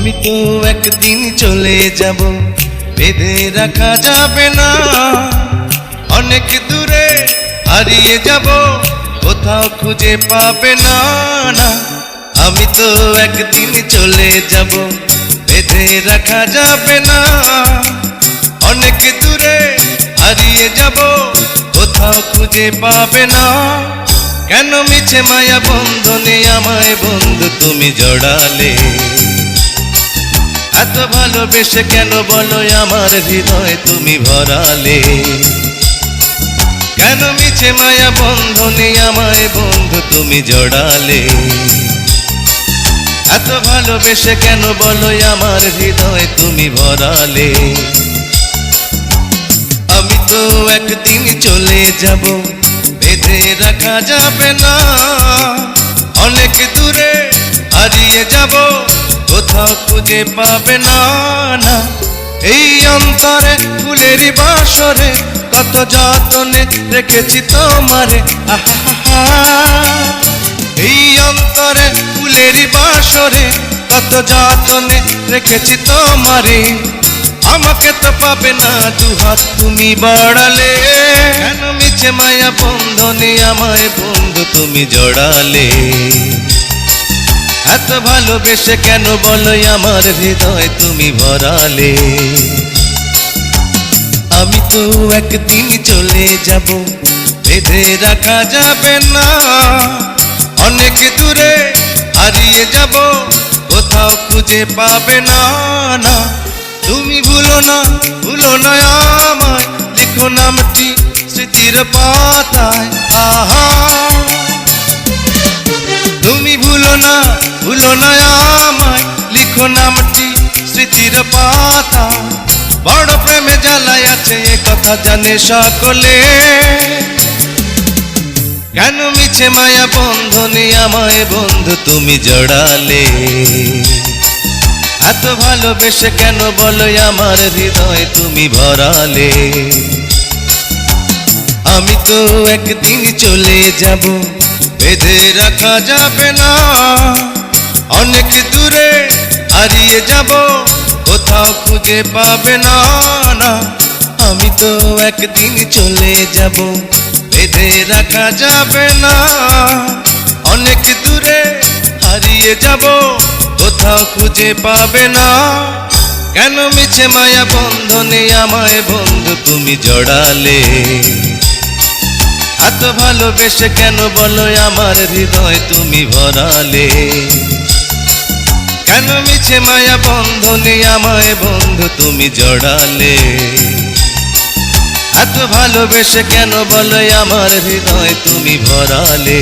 আমি তো একদিন চলে যাব, বেঁধে রাখা যাবে না। অনেক দূরে হারিয়ে যাব, কোথাও খুঁজে পাবে না। না, আমি তো একদিন চলে যাব, বেঁধে রাখা যাবে না। অনেক দূরে হারিয়ে যাব, কোথাও খুঁজে পাবে না। কেন মিছে মায়া বন্ধনে আমায় বন্ধু তুমি জড়ালে? এত ভালোবেসে কেন বলো আমার হৃদয় তুমি ভরালে? কেন মিছে মায়া বন্ধনে আমায় বন্ধু তুমি জড়ালে? এত ভালোবেসে কেন বলো আমার হৃদয় তুমি ভরালে? আমি তো একদিন চলে যাব, বেঁধে রাখা যাবে না। অনেক দূরে হারিয়ে যাব, কোথাও খুঁজে পাবে না। না, এই অন্তরে ফুলের বাসরে কত যতনে রেখেছি তোমারে। আহা, এই অন্তরে ফুলের বাসরে কত যতনে রেখেছি তোমারে। আমাকে তো পাবে না, দুহাত তুমি বাড়ালে। কেন মিছে মায়া বন্ধনে আমায় বন্ধু তুমি জড়ালে? এত ভালোবেসে কেন বলো আমার হৃদয় তুমি ভরালে? আমি তো একদিন চলে যাব, বেঁধে রাখা যাবে না। অনেক দূরে হারিয়ে যাব, কোথাও খুঁজে পাবে না। না, তুমি ভুলো না আমায়, লিখো নামটি স্মৃতির পাতায়। আহা, তুমি ভুলো না আমায়, লিখো নামটি স্মৃতির পাতা। বড় প্রেমে জ্বালায় আছে এ কথা জানে সকলে। কেন মিছে মায়া বন্ধনে আমায় বন্ধু তুমি জড়ালে? এত ভালোবেসে কেন বলো আমার হৃদয় তুমি ভরালে? আমি তো একদিন চলে যাব, বেঁধে রাখা যাবে না। অনেক দূরে হারিয়ে যাব, কোথাও খুঁজে পাবে না। না, আমি তো একদিন চলে যাব, বেঁধে রাখা যাবে না। অনেক দূরে হারিয়ে যাব, কোথাও খুঁজে পাবে না। কেন মিছে মায়া বন্ধনে আমায় বন্ধু তুমি জড়ালে? এত ভালোবেসে কেন বলো আমার হৃদয় তুমি ভরালে? কেন মিছে মায়া বন্ধনে আমায় বন্ধু তুমি জড়ালে? এত ভালোবেসে কেন বলো আমার হৃদয় তুমি ভরালে?